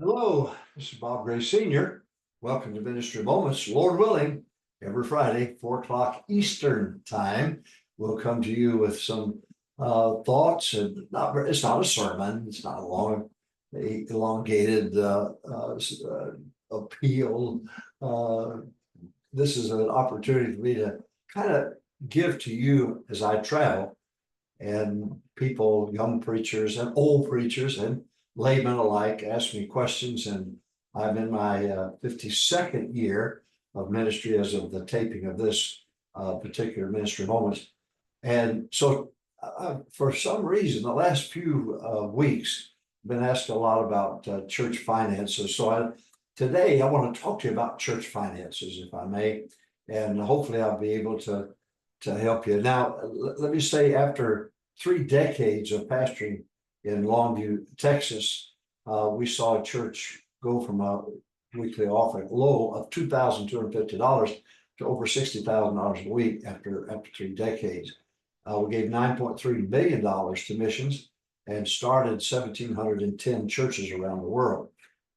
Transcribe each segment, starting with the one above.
Hello, this is Bob Gray Sr. Welcome to Ministry Moments. Lord willing, every Friday, 4 o'clock Eastern Time, we'll come to you with some thoughts. And it's not a sermon, it's not a long, elongated appeal. Uh, this is an opportunity for me to kind of give to you as I travel, and people, young preachers and old preachers and laymen alike, ask me questions. And I'm in my 52nd year of ministry as of the taping of this particular Ministry Moments. And so, for some reason, the last few weeks, I've been asked a lot about church finances. Today, I want to talk to you about church finances, if I may, and hopefully I'll be able to help you. Now, let me say, after 3 decades of pastoring in Longview, Texas, we saw a church go from a weekly offering low of $2,250 to over $60,000 a week after 3 decades. We gave $9.3 million to missions and started 1,710 churches around the world.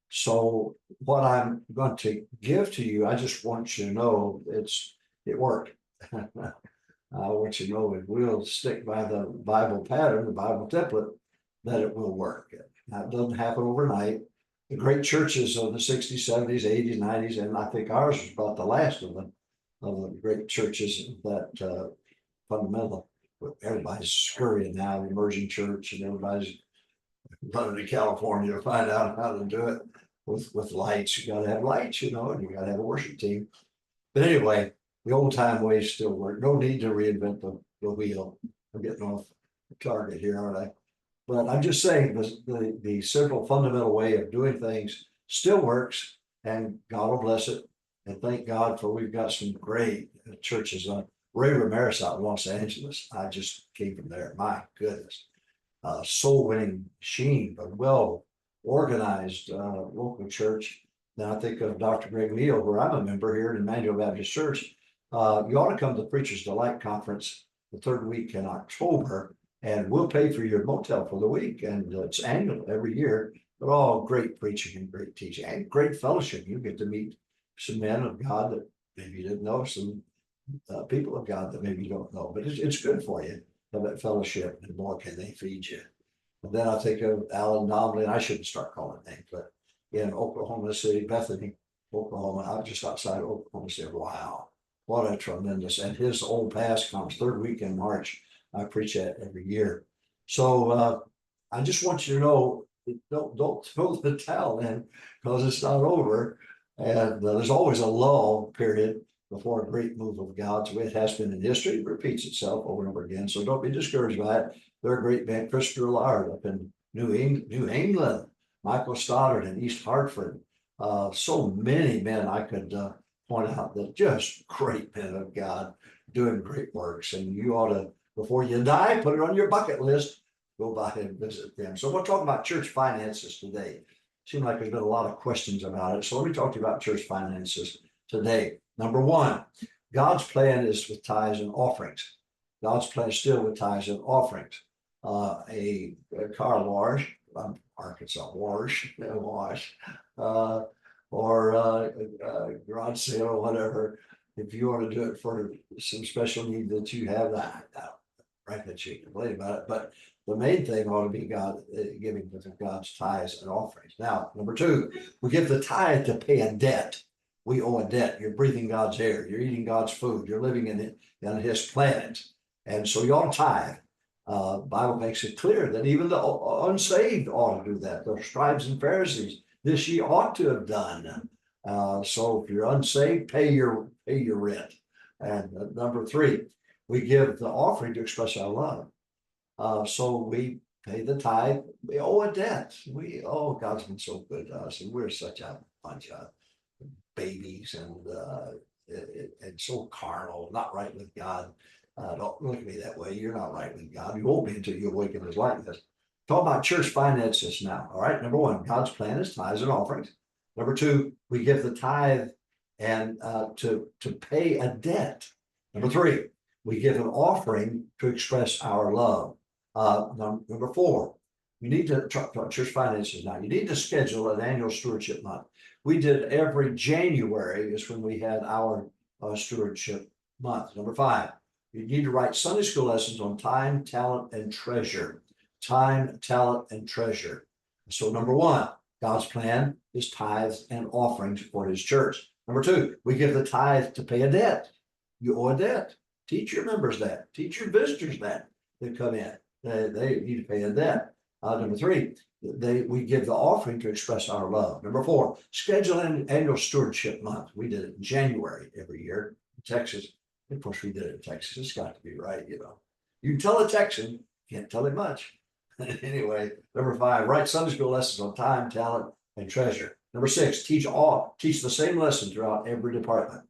So what I'm going to give to you, I just want you to know it worked. I want you to know if we'll stick by the Bible pattern, the Bible template, that it will work. Now, it doesn't happen overnight. The great churches of the 60s, 70s, 80s, 90s, and I think ours was about the last of the great churches that fundamental. Everybody's scurrying now, the emerging church, and everybody's running to California to find out how to do it with lights. You got to have lights, and you got to have a worship team. But anyway, the old time ways still work. No need to reinvent the wheel. I'm getting off the target here, aren't I? But I'm just saying the simple fundamental way of doing things still works, and God will bless it. And thank God for we've got some great churches. Ray Ramirez out in Los Angeles. I just came from there. My goodness. Soul winning machine, but well organized local church. Then I think of Dr. Greg Neal, where I'm a member here at Emmanuel Baptist Church. You ought to come to the Preachers Delight Conference the third week in October, and we'll pay for your motel for the week. And it's annual every year, but all great preaching and great teaching and great fellowship. You get to meet some men of God that maybe you didn't know, some people of God that maybe you don't know, but it's good for you to have that fellowship, and boy, can they feed you. And then I think of Alan Donnelly, and I shouldn't start calling names, but in Oklahoma City, Bethany, Oklahoma, out just outside Oklahoma City. Wow, what a tremendous, and his old past comes third week in March. I preach that every year. So I just want you to know, don't throw the towel in, because it's not over. And there's always a lull period before a great move of God's way. It has been in history. It repeats itself over and over again. So don't be discouraged by it. They're a great band, Christopher Lard up in New England, Michael Stoddard in East Hartford. So many men I could point out that just great men of God doing great works. And you ought to, before you die, put it on your bucket list, go by and visit them. So we're talking about church finances today. Seems like there's been a lot of questions about it. So let me talk to you about church finances today. Number one, God's plan is with tithes and offerings. God's plan is still with tithes and offerings. A car wash, Arkansas wash, or a garage sale or whatever. If you want to do it for some special need that you have, right, that you can complain about it. But the main thing ought to be God giving with God's tithes and offerings. Now, number two, we give the tithe to pay a debt. We owe a debt. You're breathing God's air. You're eating God's food. You're living in His planet, and so you ought to tithe. Bible makes it clear that even the unsaved ought to do that. The scribes and Pharisees, this ye ought to have done. So if you're unsaved, pay your rent. And number three, we give the offering to express our love. So we pay the tithe. We owe a debt. God's been so good to us, and we're such a bunch of babies and so carnal, not right with God. Don't look at me that way. You're not right with God. You won't be until you awaken His likeness. Talk about church finances now. All right. Number one, God's plan is tithes and offerings. Number two, we give the tithe and to pay a debt. Number three, we give an offering to express our love. Number four, You need to talk church finances now. You need to schedule an annual stewardship month. We did every January is when we had our stewardship month. Number 5, you need to write Sunday school lessons on time, talent, and treasure. Time, talent, and treasure. So number 1, God's plan is tithes and offerings for his church. Number 2, we give the tithe to pay a debt. You owe a debt. Teach your members that. Teach your visitors that come in. They need to pay a debt. Number 3, we give the offering to express our love. Number 4, schedule an annual stewardship month. We did it in January every year in Texas. Of course, we did it in Texas. It's got to be right, you know. You can tell a Texan, can't tell him much. Anyway, number 5, write Sunday school lessons on time, talent, and treasure. Number 6, teach the same lesson throughout every department.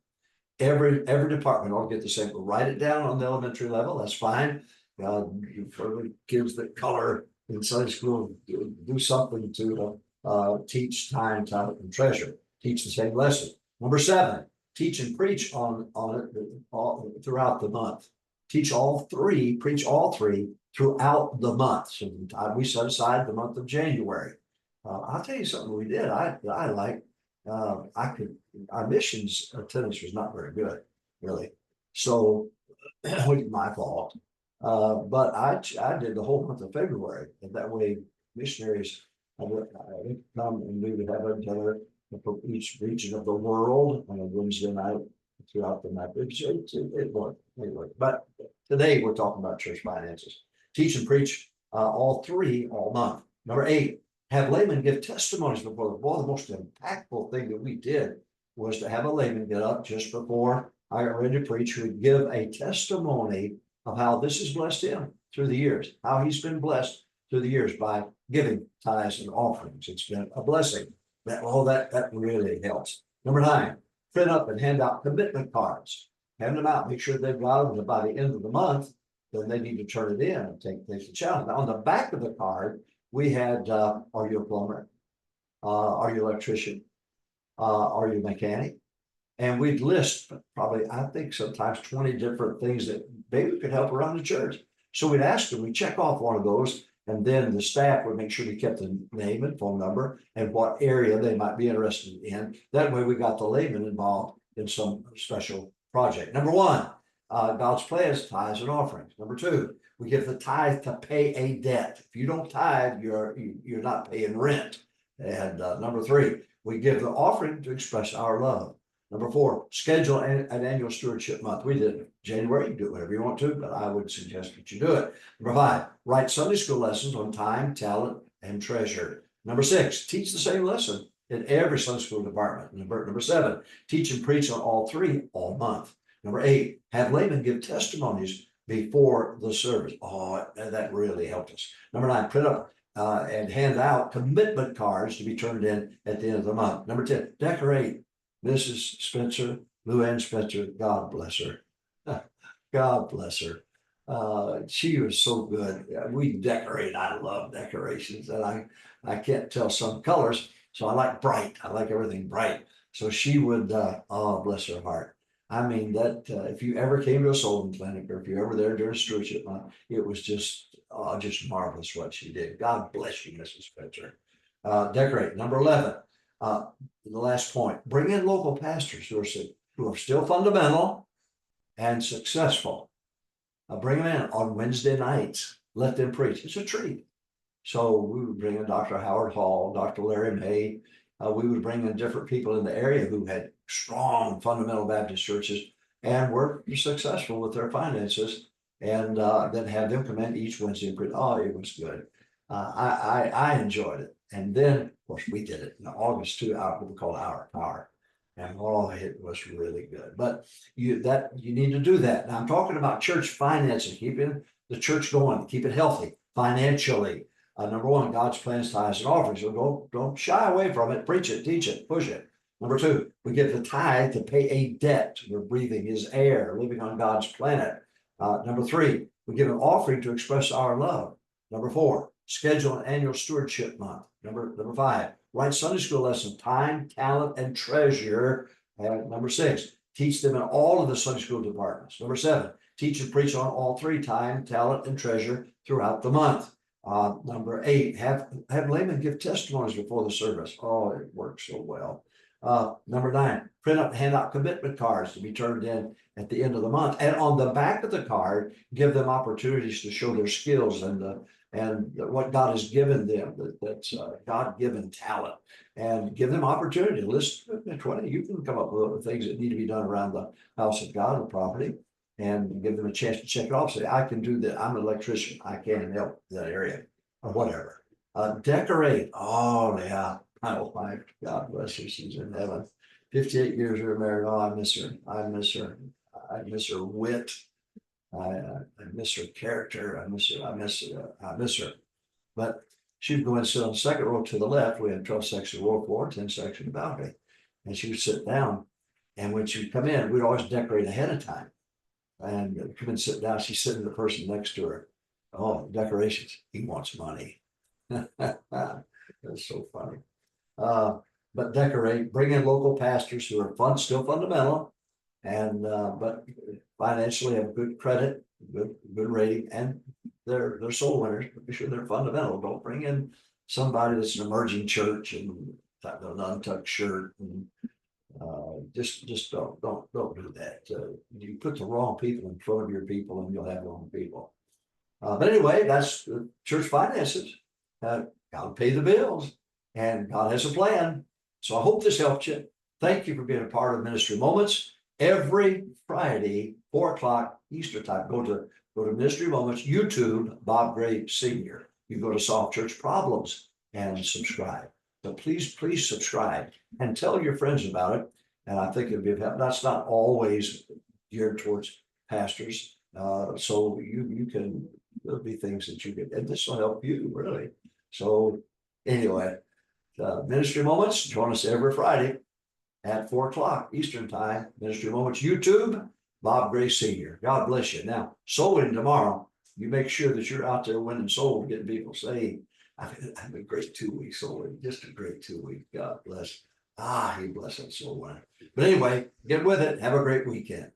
Every department ought to get the same. Write it down on the elementary level. That's fine. For the kids that color in Sunday school, do something to teach time, talent, and treasure. Teach the same lesson. Number 7, teach and preach on it throughout the month. Teach all 3, preach all 3 throughout the month. So we set aside the month of January. I'll tell you something we did. I like. Our missions attendance was not very good, really. So it was my fault. But I did the whole month of February, and that way missionaries would come and we would have together from each region of the world on a Wednesday night throughout the night. It worked. But today we're talking about church finances. Teach and preach all 3 all month. Number 8, have laymen give testimonies before the board. The most impactful thing that we did was to have a layman get up just before I got ready to preach, who would give a testimony of how this has blessed him through the years, how he's been blessed through the years by giving tithes and offerings. It's been a blessing. That really helps. Number 9, print up and hand out commitment cards. Hand them out, make sure they've got them, and by the end of the month, then they need to turn it in and take the challenge. Now, on the back of the card, we had, are you a plumber? Are you an electrician? Are you a mechanic? And we'd list probably, I think sometimes 20 different things that maybe could help around the church. So we'd ask them, we check off one of those, and then the staff would make sure we kept the name and phone number and what area they might be interested in. That way we got the layman involved in some special project. Number 1, God's plan is tithes and offerings. Number 2, we give the tithe to pay a debt. If you don't tithe, you're not paying rent. And number 3, we give the offering to express our love. Number 4, schedule an annual stewardship month. We did it January. You do it whatever you want to, but I would suggest that you do it. Number 5, write Sunday school lessons on time, talent, and treasure. Number 6, teach the same lesson in every Sunday school department. Number 7, teach and preach on all 3 all month. Number 8, have laymen give testimonies before the service. Oh, that really helped us. Number 9, print up and hand out commitment cards to be turned in at the end of the month. Number 10, decorate. Mrs. Spencer, Luann Spencer, God bless her. God bless her. She was so good. We decorate. I love decorations, and I can't tell some colors, so I like bright. I like everything bright. So she would, oh, bless her heart. I mean, that if you ever came to a soul clinic, or if you're ever there during stewardship month, it was just marvelous what she did. God bless you, Mrs. Spencer. Decorate. Number 11. The last point, bring in local pastors who are still fundamental and successful. Bring them in on Wednesday nights. Let them preach. It's a treat. So we would bring in Dr. Howard Hall, Dr. Larry May. We would bring in different people in the area who had strong fundamental Baptist churches and were successful with their finances, and then have them come in each Wednesday and preach. Oh, it was good. I enjoyed it. And then, of course, we did it in August too, what we call Our Power. And it was really good. But you need to do that. Now I'm talking about church finances, keeping the church going, keep it healthy financially. Number 1, God's plans, tithes, and offerings. So don't shy away from it. Preach it, teach it, push it. Number 2, we give the tithe to pay a debt. We're breathing His air, living on God's planet. Number 3, we give an offering to express our love. Number 4, schedule an annual stewardship month. Number 5, write Sunday school lessons, time, talent, and treasure. And number 6, teach them in all of the Sunday school departments. Number 7, teach and preach on all 3, time, talent, and treasure throughout the month. Number 8, have laymen give testimonies before the service. Oh, it works so well. Number 9, print up, hand out commitment cards to be turned in at the end of the month. And on the back of the card, give them opportunities to show their skills and what God has given them, that's God-given talent, and give them opportunity. List 20, you can come up with things that need to be done around the house of God, the property, and give them a chance to check it off. Say, I can do that. I'm an electrician. I can help that area or whatever. Decorate. Oh yeah. My wife, God bless her. She's in heaven. 58 years we were married. Oh, I miss her. I miss her. I miss her wit. I miss her character. I miss her. I miss her. But she'd go and sit on the second row to the left. We had 12 sections of row floor, 10 sections of balcony. And she would sit down. And when she would come in, we'd always decorate ahead of time. And come and sit down. She's sitting to the person next to her. Oh, decorations. He wants money. That's so funny. But decorate, bring in local pastors who are still fundamental, and but financially have good credit, good rating, and they're soul winners. Be sure they're fundamental. Don't bring in somebody that's an emerging church and an untucked shirt, and just don't do that. You put the wrong people in front of your people, and you'll have wrong people. But anyway, that's the church finances. Got to pay the bills, and God has a plan. So I hope this helped you. Thank you for being a part of Ministry Moments. Every Friday, 4 o'clock Eastern time, go to Ministry Moments, YouTube, Bob Gray Sr. You go to Solve Church Problems and subscribe. So please subscribe and tell your friends about it. And I think it'll be help. That's not always geared towards pastors. So you can, there'll be things that you can, and this will help you really. So anyway, Ministry Moments, join us every Friday at 4 o'clock Eastern time. Ministry Moments YouTube, Bob Gray Sr. God bless you. Now, soul winning tomorrow. You make sure that you're out there winning souls, getting people saved. I've had a great 2 weeks soul winning, just a great 2 weeks. God bless. He bless that soul winning. But anyway, get with it. Have a great weekend.